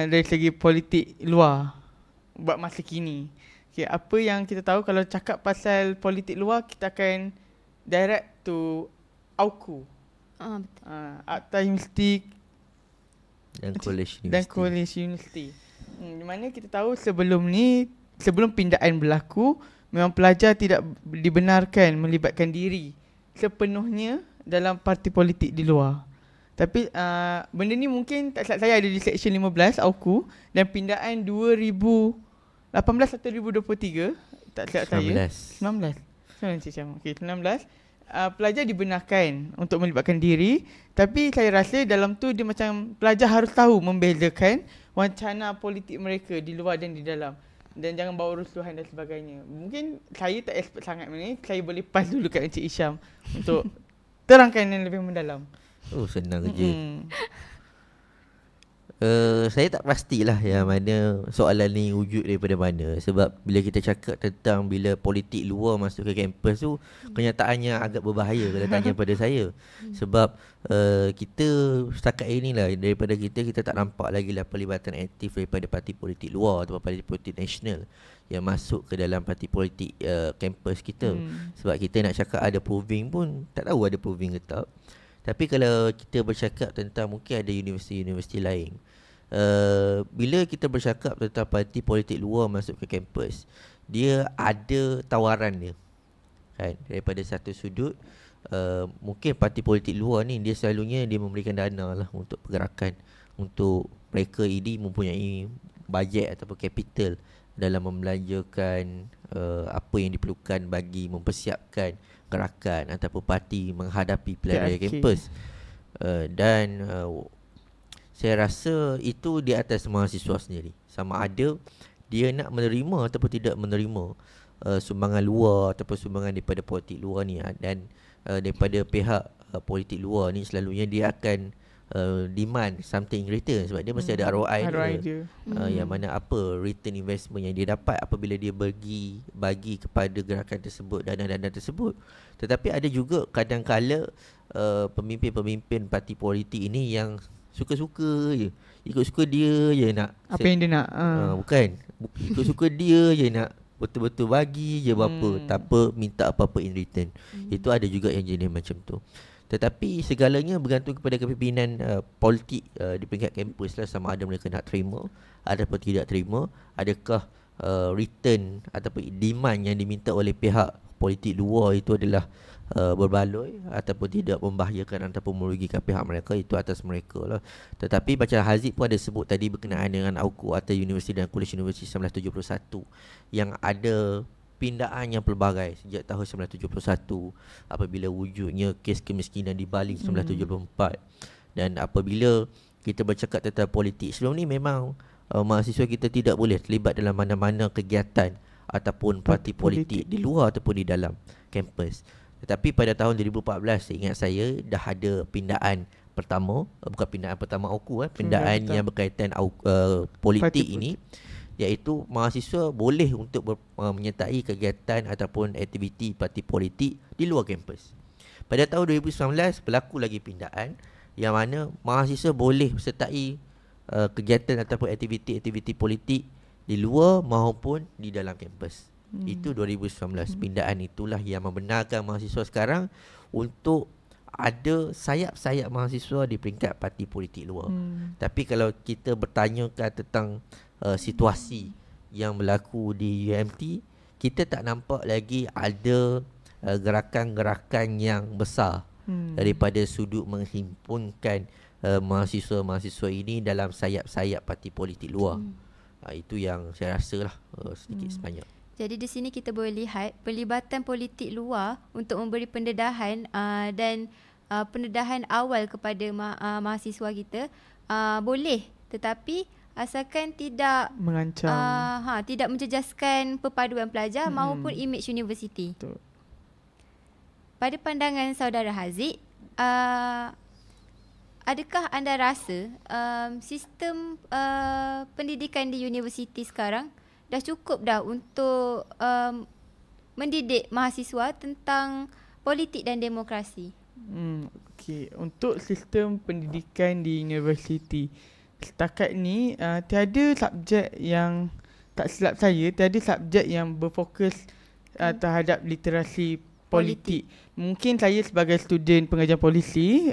dari segi politik luar buat masa kini. Okay, apa yang kita tahu kalau cakap pasal politik luar, kita akan direct to AUKU, Akta Universiti dan College University. Di mana kita tahu sebelum pindaan berlaku, memang pelajar tidak dibenarkan melibatkan diri sepenuhnya dalam parti politik di luar. Tapi benda ni mungkin tak silap saya ada di Section 15 AUKU, dan pindaan 2018 atau 2023, tak silap saya 19. Okay, 19. Pelajar dibenarkan untuk melibatkan diri, tapi saya rasa dalam tu dia macam pelajar harus tahu membezakan wacana politik mereka di luar dan di dalam, dan jangan bawa rusuhan dan sebagainya. Mungkin saya tak expert sangat ni, saya boleh pass dulu kat Encik Hisham untuk terangkan yang lebih mendalam. Oh, senang kerja. Saya tak pastilah yang mana soalan ni wujud daripada mana. Sebab bila kita cakap tentang bila politik luar masuk ke kampus tu, kenyataannya agak berbahaya kalau tanya pada saya. Sebab kita setakat ini lah, daripada kita tak nampak lagi lah pelibatan aktif daripada parti politik luar atau parti politik nasional yang masuk ke dalam parti politik kampus kita. Sebab kita nak cakap ada proving pun tak tahu ada proving ke tak. Tapi kalau kita bercakap tentang mungkin ada universiti-universiti lain, bila kita bercakap tentang parti politik luar masuk ke kampus, dia ada tawaran dia kan. Daripada satu sudut, mungkin parti politik luar ni dia selalunya dia memberikan dana lah untuk pergerakan, untuk mereka ini mempunyai bajet ataupun capital dalam membelanjakan apa yang diperlukan bagi mempersiapkan gerakan ataupun parti menghadapi pilihan raya kampus. Dan saya rasa itu di atas mahasiswa sendiri, sama ada dia nak menerima ataupun tidak menerima sumbangan luar ataupun sumbangan daripada politik luar ni. Dan daripada pihak politik luar ni selalunya dia akan demand something in return, sebab dia mesti ada ROI dia. Yang mana apa return investment yang dia dapat apabila dia bagi kepada gerakan tersebut, dana-dana tersebut. Tetapi ada juga kadang-kala pemimpin-pemimpin parti politik ini yang suka-suka je, ikut suka dia je nak apa yang dia nak. Ikut suka dia je nak betul-betul bagi je berapa, tak apa minta apa-apa in return. Itu ada juga yang jenis macam tu. Tetapi segalanya bergantung kepada kepimpinan politik di peringkat kampus lah, sama ada mereka nak terima ataupun tidak terima. Adakah return ataupun demand yang diminta oleh pihak politik luar itu adalah berbaloi ataupun tidak membahayakan ataupun merugikan pihak mereka, itu atas mereka lah. Tetapi macam Haziq pun ada sebut tadi berkenaan dengan AUKU atau Universiti dan Kolej Universiti 1971 yang ada pindaan yang pelbagai sejak tahun 1971 apabila wujudnya kes kemiskinan di Bali 1974. Dan apabila kita bercakap tentang politik, sebelum ni memang mahasiswa kita tidak boleh terlibat dalam mana-mana kegiatan ataupun parti politik di luar ataupun di dalam kampus. Tetapi pada tahun 2014 seingat saya dah ada pindaan pertama, bukan pindaan pertama AUKU, pindaan yang berkaitan politik ini, iaitu mahasiswa boleh untuk menyertai kegiatan ataupun aktiviti parti politik di luar kampus. Pada tahun 2019 berlaku lagi pindaan yang mana mahasiswa boleh sertai kegiatan ataupun aktiviti-aktiviti politik di luar maupun di dalam kampus. Itu 2019. Pindaan itulah yang membenarkan mahasiswa sekarang untuk ada sayap-sayap mahasiswa di peringkat parti politik luar. Tapi kalau kita bertanyakan tentang situasi yang berlaku di UMT, kita tak nampak lagi ada gerakan-gerakan yang besar daripada sudut menghimpunkan mahasiswa-mahasiswa ini dalam sayap-sayap parti politik luar. Itu yang saya rasa lah sedikit sebanyak. Jadi di sini kita boleh lihat pelibatan politik luar untuk memberi pendedahan dan pendedahan awal kepada mahasiswa kita boleh, tetapi asalkan tidak mengancam, tidak menjejaskan perpaduan pelajar maupun imej universiti. Betul. Pada pandangan saudara Haziq, adakah anda rasa sistem pendidikan di universiti sekarang dah cukup dah untuk mendidik mahasiswa tentang politik dan demokrasi? Okey, untuk sistem pendidikan di universiti setakat ni tiada subjek yang, tak silap saya, tiada subjek yang berfokus terhadap literasi politik. Mungkin saya sebagai student pengajian polisi,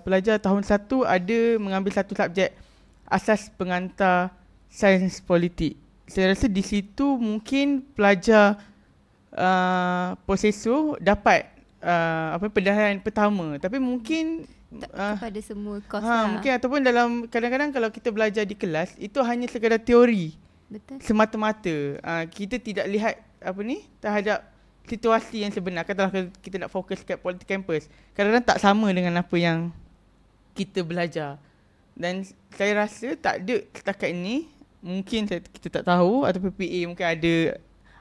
pelajar tahun 1 ada mengambil satu subjek asas pengantar sains politik. Saya rasa di situ mungkin pelajar prosesor dapat pendedahan pertama, tapi mungkin kepada semua kos lah. Mungkin ataupun dalam kadang-kadang kalau kita belajar di kelas itu hanya sekadar teori. Betul. Semata-mata kita tidak lihat terhadap situasi yang sebenar. Katalah kita nak fokus kat politik kampus, kadang-kadang tak sama dengan apa yang kita belajar. Dan saya rasa tak ada setakat ini. Mungkin kita tak tahu, atau PPA mungkin ada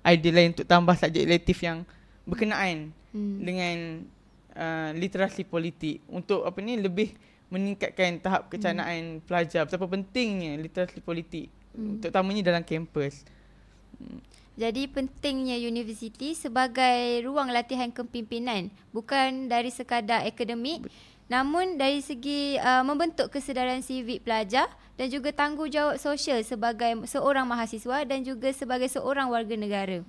idea lain untuk tambah subjek elektif yang berkenaan dengan literasi politik untuk lebih meningkatkan tahap kecanaan pelajar. Betapa pentingnya literasi politik, terutamanya dalam kampus. Jadi pentingnya universiti sebagai ruang latihan kepimpinan, bukan dari sekadar akademik, namun dari segi membentuk kesedaran sivik pelajar dan juga tanggungjawab sosial sebagai seorang mahasiswa dan juga sebagai seorang warga negara.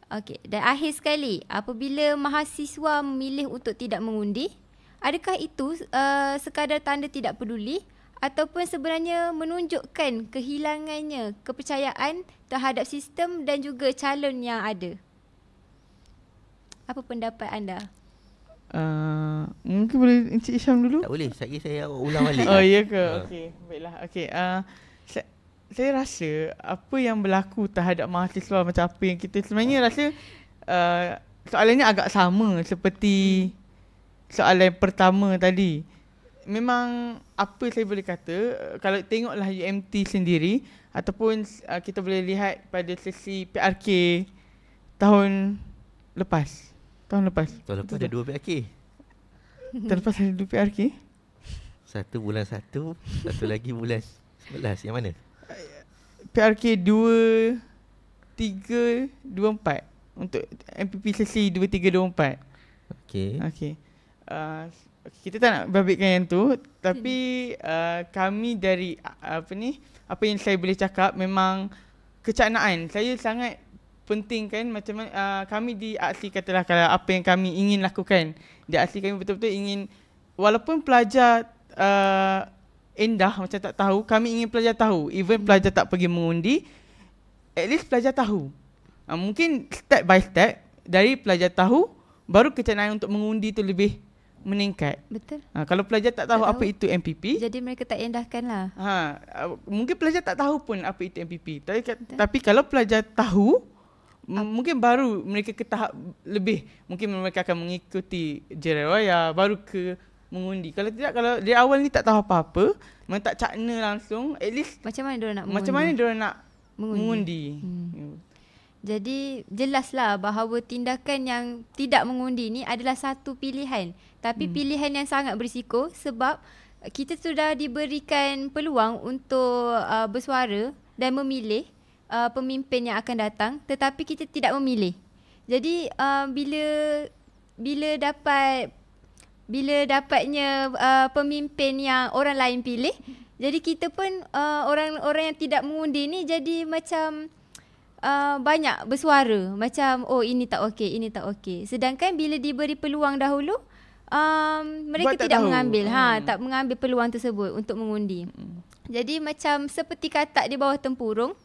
Okey, dan akhir sekali, apabila mahasiswa memilih untuk tidak mengundi, adakah itu sekadar tanda tidak peduli ataupun sebenarnya menunjukkan kehilangannya kepercayaan terhadap sistem dan juga calon yang ada? Apa pendapat anda? Mungkin boleh Encik Hisham dulu? Tak boleh, saya ulang balik. Oh, ya ke? Okey, baiklah. Okey, saya rasa apa yang berlaku terhadap mahasiswa macam apa yang kita sebenarnya rasa soalannya agak sama seperti soalan pertama tadi. Memang apa saya boleh kata, kalau tengoklah UMT sendiri ataupun kita boleh lihat pada sesi PRK tahun lepas. Tahun lepas ada 2 PRK. Tahun lepas ada 2 PRK. Satu bulan 1, satu lagi bulan 11. Yang mana? PRK 2, 3, 24 untuk MPP sesi 2, 3, 24. Okey. Kita tak nak babitkan yang tu, tapi kami dari apa yang saya boleh cakap, memang kecanaan saya sangat pentingkan. Macam kami di aksi, katalah kalau apa yang kami ingin lakukan di aksi, kami betul-betul ingin, walaupun pelajar endah macam tak tahu, kami ingin pelajar tahu. Even pelajar tak pergi mengundi, at least pelajar tahu. Mungkin step by step, dari pelajar tahu, baru kecanaan untuk mengundi tu lebih meningkat. Betul. Kalau pelajar tak tahu apa itu MPP, jadi mereka tak endahkan lah. Mungkin pelajar tak tahu pun apa itu MPP. Tapi kalau pelajar tahu, mungkin baru mereka ke tahap lebih. Mungkin mereka akan mengikuti jerawaya, baru ke mengundi. Kalau tidak, kalau dari awal ni tak tahu apa-apa, mereka tak cakna langsung, at least macam mana diorang nak mengundi? Macam mana diorang nak mengundi? Jadi jelaslah bahawa tindakan yang tidak mengundi ni adalah satu pilihan, tapi pilihan yang sangat berisiko sebab kita sudah diberikan peluang untuk bersuara dan memilih pemimpin yang akan datang, tetapi kita tidak memilih. Jadi bila dapatnya pemimpin yang orang lain pilih, jadi kita pun orang-orang yang tidak mengundi ni jadi macam banyak bersuara, macam ini tak okey, ini tak okey. Sedangkan bila diberi peluang dahulu, mereka tidak mengambil, tak mengambil peluang tersebut untuk mengundi. Jadi macam seperti katak di bawah tempurung,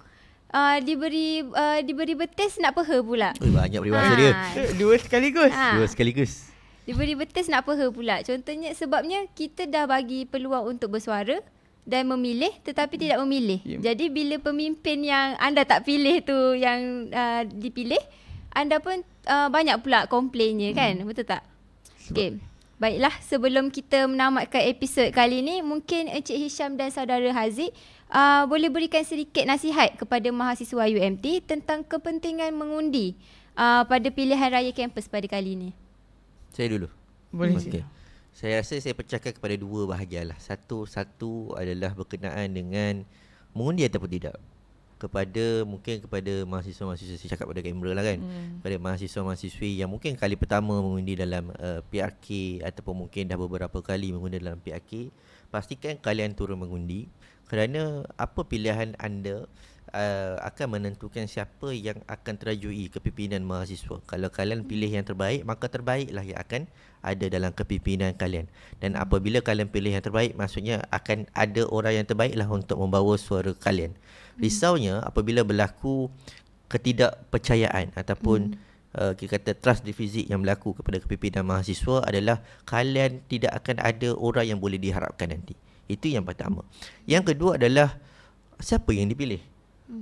diberi betis nak peha pula. Banyak peribahasa dia. Dua sekaligus. Diberi betis nak peha pula. Contohnya sebabnya kita dah bagi peluang untuk bersuara dan memilih, tetapi tidak memilih. Jadi bila pemimpin yang anda tak pilih tu yang dipilih, anda pun banyak pula komplainnya kan, betul tak? Okey. Baiklah, sebelum kita menamatkan episod kali ni, mungkin Encik Hisham dan saudara Haziq boleh berikan sedikit nasihat kepada mahasiswa UMT tentang kepentingan mengundi pada pilihan raya kampus pada kali ni. Saya dulu. Boleh. Okey. Saya rasa saya pecahkan kepada 2 bahagian lah. Satu adalah berkenaan dengan mengundi ataupun tidak. Mungkin kepada mahasiswa-mahasiswa, saya cakap pada kamera lah kan, pada mahasiswa-mahasiswi yang mungkin kali pertama mengundi dalam PRK ataupun mungkin dah beberapa kali mengundi dalam PRK, pastikan kalian turun mengundi, kerana apa pilihan anda akan menentukan siapa yang akan terajui kepimpinan mahasiswa. Kalau kalian pilih yang terbaik, maka terbaiklah yang akan ada dalam kepimpinan kalian. Dan apabila kalian pilih yang terbaik, maksudnya akan ada orang yang terbaiklah untuk membawa suara kalian. Risaunya apabila berlaku ketidakpercayaan ataupun kita kata trust deficit yang berlaku kepada kepimpinan mahasiswa, adalah kalian tidak akan ada orang yang boleh diharapkan nanti. Itu yang pertama. Yang kedua adalah siapa yang dipilih.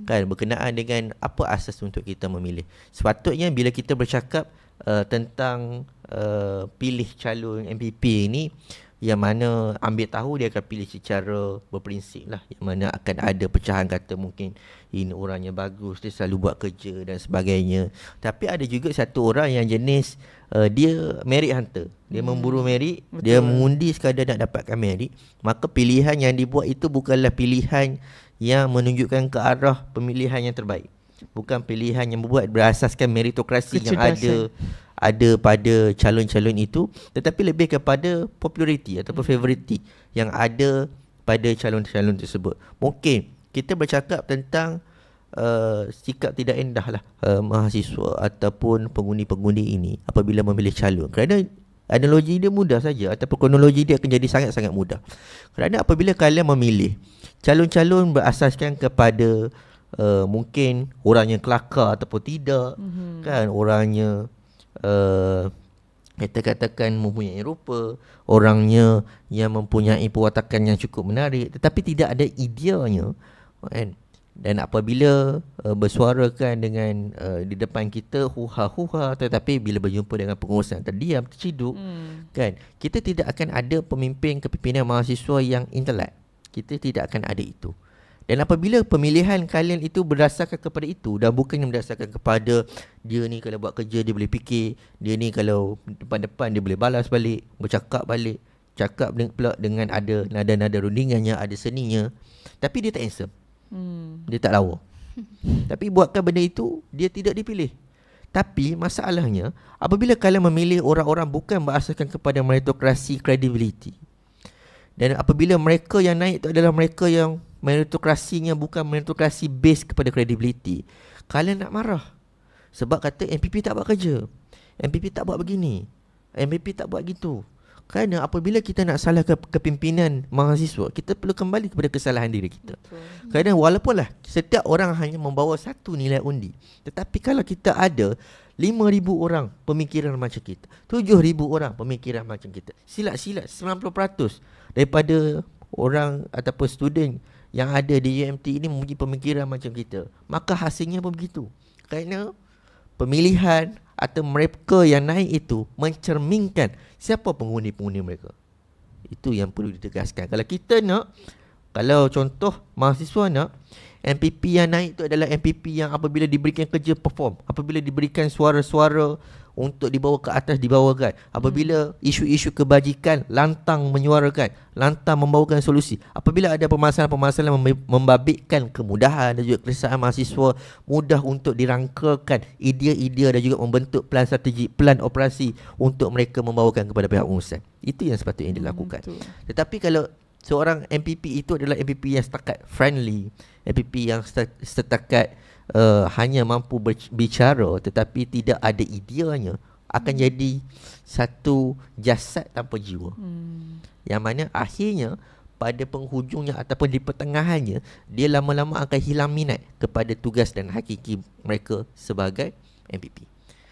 Kan, berkenaan dengan apa asas untuk kita memilih. Sepatutnya bila kita bercakap tentang pilih calon MPP ni, yang mana ambil tahu dia akan pilih secara berprinsip lah, yang mana akan ada pecahan kata mungkin ini orangnya bagus, dia selalu buat kerja dan sebagainya. Tapi ada juga satu orang yang jenis dia merit hunter, dia memburu merit, dia mengundi sekadar nak dapatkan merit, maka pilihan yang dibuat itu bukanlah pilihan yang menunjukkan ke arah pemilihan yang terbaik, bukan pilihan yang membuat berasaskan meritokrasi yang ada pada calon-calon itu, tetapi lebih kepada populariti ataupun favoriti yang ada pada calon-calon tersebut. Mungkin kita bercakap tentang sikap tidak endah lah mahasiswa ataupun pengundi-pengundi ini apabila memilih calon, kerana analogi dia mudah saja ataupun kronologi dia akan jadi sangat-sangat mudah. Kerana apabila kalian memilih calon-calon berasaskan kepada mungkin orangnya kelakar ataupun tidak, kan, orangnya kita katakan mempunyai rupa, orangnya yang mempunyai perwatakan yang cukup menarik tetapi tidak ada ideanya, kan? Dan apabila bersuarakan dengan di depan kita huha-huha, tetapi bila berjumpa dengan pengurusan terdiam, terciduk, kan, kita tidak akan ada kepimpinan mahasiswa yang intelek. Kita tidak akan ada itu. Dan apabila pemilihan kalian itu berdasarkan kepada itu dan bukannya berdasarkan kepada dia ni kalau buat kerja dia boleh fikir, dia ni kalau depan-depan dia boleh balas balik, bercakap balik, cakap pula dengan ada nada-nada rundingannya, ada seninya, tapi dia tak handsome, dia tak lawa. Tapi buatkan benda itu, dia tidak dipilih. Tapi masalahnya apabila kalian memilih orang-orang bukan berasaskan kepada meritokrasi credibility, dan apabila mereka yang naik itu adalah mereka yang meritokrasinya bukan meritokrasi base kepada credibility, kalian nak marah. Sebab kata MPP tak buat kerja, MPP tak buat begini, MPP tak buat gitu. Kerana apabila kita nak salahkan kepimpinan mahasiswa, kita perlu kembali kepada kesalahan diri kita. Kerana walaupunlah setiap orang hanya membawa satu nilai undi, tetapi kalau kita ada 5,000 orang pemikiran macam kita, 7,000 orang pemikiran macam kita, silat-silat 90% daripada orang ataupun student yang ada di UMT ini mempunyai pemikiran macam kita, maka hasilnya pun begitu. Kerana pemilihan atau mereka yang naik itu mencerminkan siapa pengundi-pengundi mereka. Itu yang perlu ditegaskan. Kalau kita nak, kalau contoh mahasiswa nak, MPP yang naik itu adalah MPP yang apabila diberikan kerja perform, apabila diberikan suara-suara untuk dibawa ke atas, dibawakan. Apabila isu-isu kebajikan lantang menyuarakan, lantang membawakan solusi. Apabila ada permasalahan-permasalahan membabitkan kemudahan dan juga keresahan mahasiswa, mudah untuk dirangkakan idea-idea dan juga membentuk plan strategi, plan operasi untuk mereka membawakan kepada pihak pengurusan. Itu yang sepatutnya dilakukan. Tetapi kalau seorang MPP itu adalah MPP yang setakat friendly, MPP yang setakat hanya mampu berbicara tetapi tidak ada ideanya, akan jadi satu jasad tanpa jiwa. Yang mana akhirnya pada penghujungnya ataupun di pertengahannya, dia lama-lama akan hilang minat kepada tugas dan hakiki mereka sebagai MPP.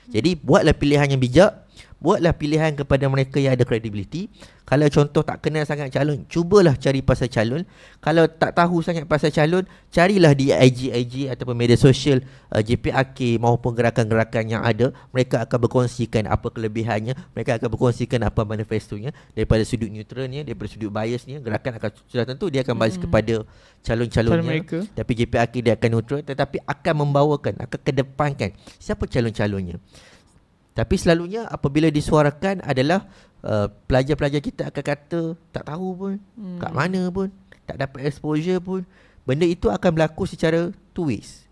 Jadi buatlah pilihan yang bijak, buatlah pilihan kepada mereka yang ada kredibiliti. Kalau contoh tak kenal sangat calon, cubalah cari pasal calon. Kalau tak tahu sangat pasal calon, carilah di IG ataupun media sosial JPAK maupun gerakan-gerakan yang ada. Mereka akan berkongsikan apa kelebihannya, mereka akan berkongsikan apa manifestonya. Daripada sudut neutralnya, daripada sudut biasnya, gerakan akan sudah tentu dia akan balas kepada calon-calonnya. Tapi JPAK dia akan neutral, tetapi akan membawakan, akan kedepankan siapa calon-calonnya. Tapi selalunya apabila disuarakan adalah pelajar-pelajar kita akan kata tak tahu pun, kat mana pun, tak dapat exposure pun. Benda itu akan berlaku secara two ways,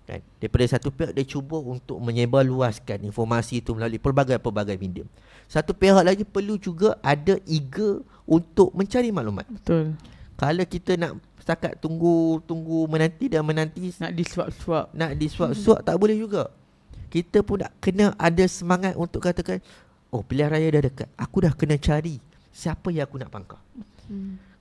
kan? Daripada satu pihak dia cuba untuk menyebarluaskan informasi itu melalui pelbagai-pelbagai medium. Satu pihak lagi perlu juga ada eager untuk mencari maklumat. Betul. Kalau kita nak setakat tunggu menanti dan menanti, nak disuap-suap tak boleh juga. Kita pun nak kena ada semangat untuk katakan, oh pilihan raya dah dekat, aku dah kena cari siapa yang aku nak pangkah.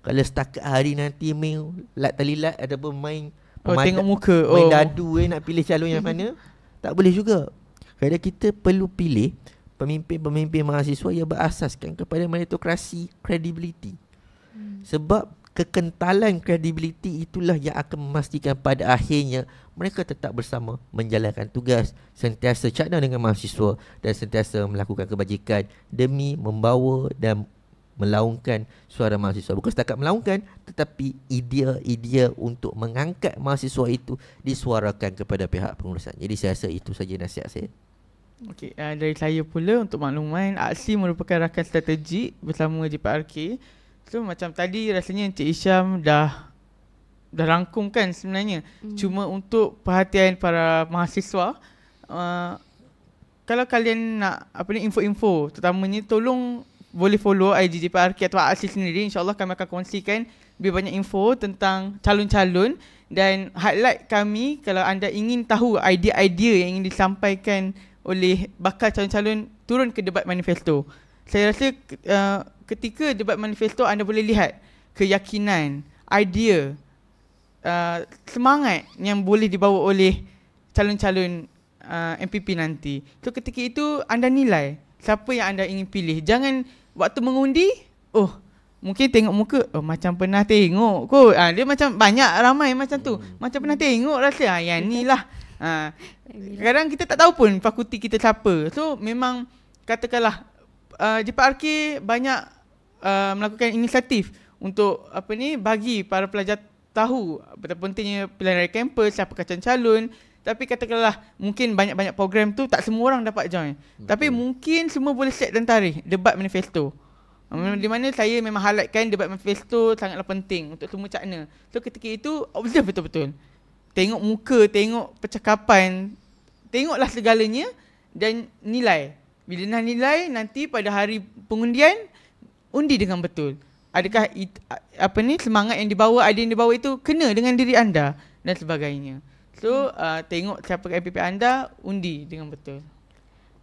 Kalau setakat hari nanti main lat talilat ataupun main tengok muka, main dadu nak pilih calon yang mana, tak boleh juga. Kerana kita perlu pilih pemimpin-pemimpin mahasiswa yang berasaskan kepada meritokrasi credibility. Sebab kekentalan kredibiliti itulah yang akan memastikan pada akhirnya mereka tetap bersama menjalankan tugas, sentiasa cadang dengan mahasiswa dan sentiasa melakukan kebajikan demi membawa dan melaungkan suara mahasiswa. Bukan setakat melaungkan, tetapi idea-idea untuk mengangkat mahasiswa itu disuarakan kepada pihak pengurusan. Jadi saya rasa itu saja nasihat saya. Okey, dari saya pula untuk makluman, aksi merupakan rakan strategik bersama JPRK. So macam tadi rasanya Encik Hisham dah rangkumkan sebenarnya. Cuma untuk perhatian para mahasiswa, kalau kalian nak info-info, terutamanya tolong boleh follow IG JPRK atau aksi sendiri. InsyaAllah kami akan kongsikan lebih banyak info tentang calon-calon, dan highlight kami kalau anda ingin tahu idea-idea yang ingin disampaikan oleh bakal calon-calon turun ke debat manifesto. Saya rasa ketika debat manifesto anda boleh lihat keyakinan, idea, semangat yang boleh dibawa oleh calon-calon MPP nanti. So ketika itu anda nilai siapa yang anda ingin pilih. Jangan waktu mengundi, mungkin tengok muka, macam pernah tengok kot. Dia macam banyak ramai macam tu. Macam pernah tengok rasa, yang ni lah. Kadang kita tak tahu pun fakulti kita siapa. So memang katakanlah JPRK banyak melakukan inisiatif untuk bagi para pelajar tahu betapa pentingnya pilihan raya kampus, siapa calon-calon. Tapi katakanlah mungkin banyak-banyak program tu tak semua orang dapat join. Tapi mungkin semua boleh set dan tarikh debat manifesto. Di mana saya memang highlightkan debat manifesto sangatlah penting untuk semua cakna. So ketika itu observe betul-betul. Tengok muka, tengok percakapan, tengoklah segalanya dan nilai. Bila dah nilai, nanti pada hari pengundian, undi dengan betul. Adakah semangat yang dibawa, idea yang dibawa itu kena dengan diri anda dan sebagainya. So tengok siapa MPP anda, undi dengan betul.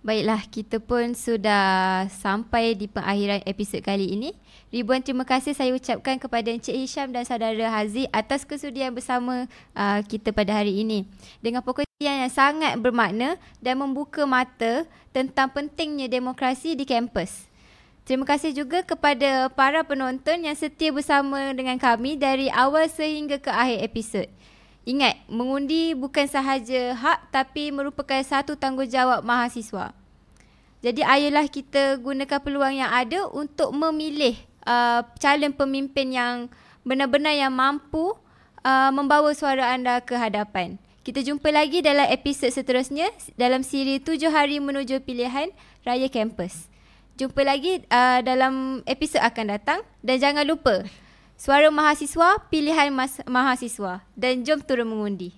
Baiklah, kita pun sudah sampai di pengakhiran episod kali ini. Ribuan terima kasih saya ucapkan kepada Encik Hisham dan saudara Haziq atas kesudian bersama kita pada hari ini. Dengan perkongsian yang sangat bermakna dan membuka mata tentang pentingnya demokrasi di kampus. Terima kasih juga kepada para penonton yang setia bersama dengan kami dari awal sehingga ke akhir episod. Ingat, mengundi bukan sahaja hak tapi merupakan satu tanggungjawab mahasiswa. Jadi ayolah kita gunakan peluang yang ada untuk memilih calon pemimpin yang benar-benar yang mampu membawa suara anda ke hadapan. Kita jumpa lagi dalam episod seterusnya dalam siri 7 hari menuju pilihan raya kampus. Jumpa lagi dalam episod akan datang dan jangan lupa, suara mahasiswa, pilihan mahasiswa, dan jom turun mengundi.